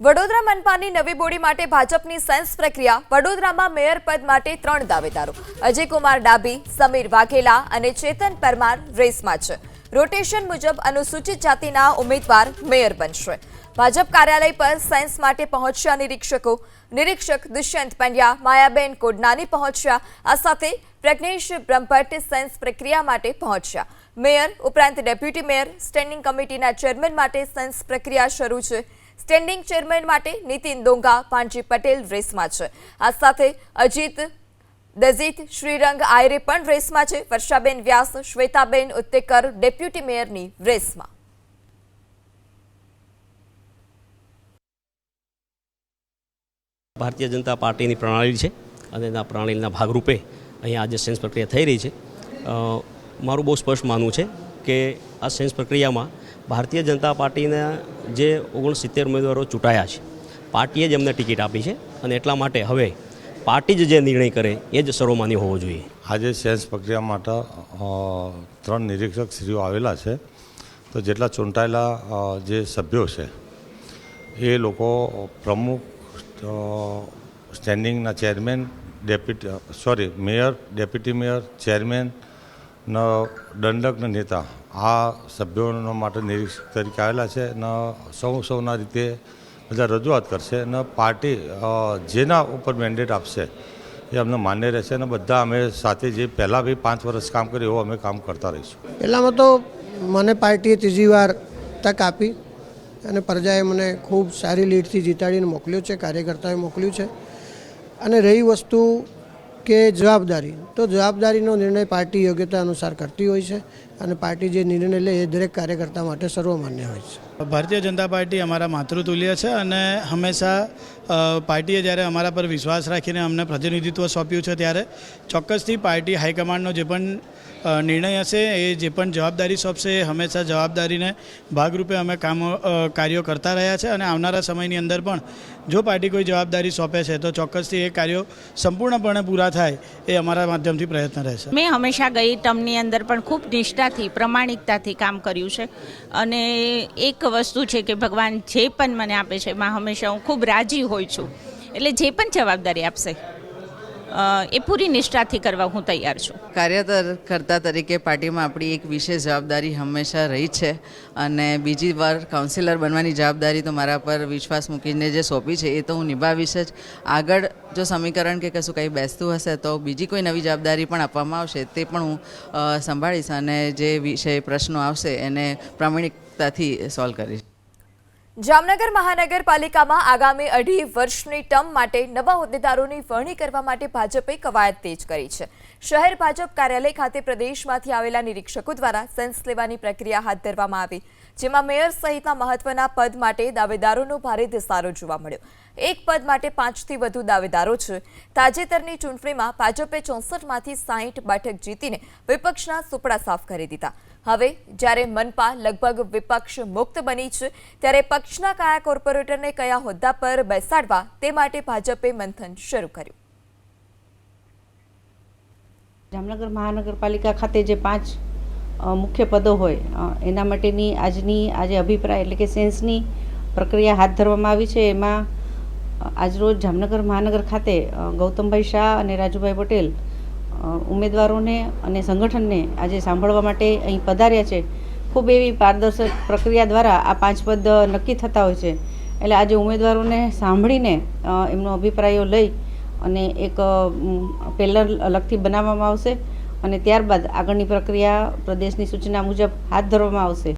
વડોદરા મનપાની નવી બોડી માટે ભાજપની સેન્સ પ્રક્રિયા। વડોદરામાં મેયર પદ માટે 3 દાવેદારો અજયકુમાર ડાબી, સમીર વાઘેલા અને ચેતન પરમાર રેસમાં છે। રોટેશન મુજબ અનુસૂચિત જાતિના ઉમેદવાર મેયર બનશે। ભાજપ કાર્યાલય પર સેન્સ માટે પહોંચ્યા નિરીક્ષક દુષ્યંત પંડ્યા, માયાબેન કોડનાની પહોંચ્યા। આ સાથે પ્રજ્ઞેશ બ્રહ્મભટ્ટ સેન્સ પ્રક્રિયા માટે પહોંચ્યા। મેયર ઉપરાંત ડેપ્યુટી મેયર, સ્ટેન્ડિંગ કમિટીના ચેરમેન માટે સેન્સ પ્રક્રિયા શરૂ છે। સ્ટેન્ડિંગ ચેરમેન માટે નીતિન ડોંગા, ભાણજી પટેલ રેસમાં છે। આ સાથે અજીત દજીત, શ્રીરંગ આયરે પણ રેસમાં છે। વર્ષાબેન વ્યાસ, શ્વેતાબેન ઉત્તેકર ડેપ્યુટી મેયરની રેસમાં। ભારતીય જનતા પાર્ટીની પ્રણાલી છે અને એના પ્રણાલીના ભાગરૂપે અહીંયા આજે સેન્સ પ્રક્રિયા થઈ રહી છે। મારું બહુ સ્પષ્ટ માનવું છે કે આ સેન્સ પ્રક્રિયામાં ભારતીય જનતા પાર્ટીના જે 69 ઉમેદવારો ચૂંટાયા છે, પાર્ટીએ જ એમને ટિકિટ આપી છે અને એટલા માટે હવે પાર્ટી જ જે નિર્ણય કરે એ જ સર્વમાન્ય હોવો જોઈએ। આજે સેન્સ પ્રક્રિયા માટે 3 નિરીક્ષક શ્રીઓ આવેલા છે। તો જેટલા ચૂંટાયેલા જે સભ્યો છે એ લોકો પ્રમુખ, સ્ટેન્ડિંગના chairman, mayor, deputy mayor, chairman, દંડકના નેતા આ સભ્યોના માટે નિરીક્ષક તરીકે આવેલા છે અને સૌના રીતે બધા રજૂઆત કરશે અને પાર્ટી જેના ઉપર મેન્ડેટ આપશે એ અમને માન્ય રહેશે અને બધા અમે સાથે જે પહેલાં બી 5 વર્ષ કામ કર્યું એવું અમે કામ કરતા રહીશું। પહેલાંમાં તો મને પાર્ટીએ ત્રીજી વાર તક આપી અને પ્રજાએ મને ખૂબ સારી લીડથી જીતાડીને મોકલ્યો છે, કાર્યકર્તાએ મોકલ્યું છે। અને રહી વસ્તુ કે જવાબદારી, તો જવાબદારીનો નિર્ણય પાર્ટી યોગ્યતા અનુસાર કરતી હોય છે અને પાર્ટી જે નિર્ણય લે એ દરેક કાર્યકર્તા માટે સર્વમાન્ય હોય છે। ભારતીય જનતા પાર્ટી અમારા માતૃતુલ્ય છે અને હંમેશા પાર્ટીએ જ્યારે અમારા પર વિશ્વાસ રાખીને અમને પ્રતિનિધિત્વ સોંપ્યું છે ત્યારે ચોક્કસથી પાર્ટી હાઈકમાન્ડનો જે પણ નિર્ણય હશે એ જે પણ જવાબદારી સોંપશે એ હંમેશા જવાબદારીને ભાગરૂપે અમે કાર્યો કરતા રહ્યા છે અને આવનારા સમયની અંદર પણ જો પાર્ટી કોઈ જવાબદારી સોંપે છે તો ચોક્કસથી એ કાર્યો સંપૂર્ણપણે પૂરા થાય એ અમારા માધ્યમથી પ્રયત્ન રહેશે। મેં હંમેશા ગઈ ટર્મની અંદર પણ ખૂબ નિષ્ઠાથી, પ્રમાણિકતાથી કામ કર્યું છે અને એક વસ્તુ છે કે ભગવાન જે પણ મને આપે છે એમાં હંમેશા હું ખૂબ રાજી હોય છું, એટલે જે પણ જવાબદારી આપશે એ પૂરી નિષ્ઠાથી કરવા હું તૈયાર છું। કાર્યકર્તા તરીકે પાર્ટીમાં આપણી એક વિશેષ જવાબદારી હંમેશા રહી છે અને બીજી વાર કાઉન્સિલર બનવાની જવાબદારી તો મારા પર વિશ્વાસ મૂકીને જે સોંપી છે એ તો હું નિભાવીશ જ। આગળ જો સમીકરણ કે કશું કંઈ બેસતું હશે તો બીજી કોઈ નવી જવાબદારી પણ આપવામાં આવશે તે પણ હું સંભાળીશ અને જે વિષય પ્રશ્નો આવશે એને પ્રામાણિકતાથી સોલ્વ કરીશ। જામનગર મહાનગરપાલિકામાં આગામી 2.5 વર્ષની ટર્મ માટે નવા હોદ્દેદારોની વરણી કરવા માટે ભાજપે કવાયત તેજ કરી છે। શહેર ભાજપ કાર્યાલય ખાતે પ્રદેશમાંથી આવેલા નિરીક્ષકો દ્વારા સેન્સ લેવાની પ્રક્રિયા હાથ ધરવામાં આવી, જેમાં મેયર સહિતના મહત્વના પદ માટે દાવેદારોનો ભારે ધસારો જોવા મળ્યો। એક પદ માટે 5થી વધુ દાવેદારો છે। તાજેતરની ચૂંટણીમાં ભાજપે 64માંથી 60 બેઠક જીતીને વિપક્ષના સુપડા સાફ કરી દીધા। હવે જ્યારે મનપા લગભગ વિપક્ષ મુક્ત બની છે ત્યારે પક્ષના કયા કોર્પોરેટરને કયા હોદ્દા પર બેસાડવા તે માટે ભાજપે મંથન શરૂ કર્યું। જામનગર મહાનગરપાલિકા ખાતે જે 5 મુખ્ય પદો હોય એના માટેની આજે અભિપ્રાય એટલે કે સેન્સની પ્રક્રિયા હાથ ધરવામાં આવી છે। એમાં આજરોજ જામનગર મહાનગર ખાતે ગૌતમભાઈ શાહ અને રાજુભાઈ પટેલ ઉમેદવારોને અને સંગઠનને આજે સાંભળવા માટે અહીં પધાર્યા છે। ખૂબ એવી પારદર્શક પ્રક્રિયા દ્વારા આ 5 પદ નક્કી થતા હોય છે, એટલે આજે ઉમેદવારોને સાંભળીને એમનો અભિપ્રાયો લઈ અને એક પેનલ અલગથી બનાવવામાં આવશે અને ત્યારબાદ આગળની પ્રક્રિયા પ્રદેશની સૂચના મુજબ હાથ ધરવામાં આવશે।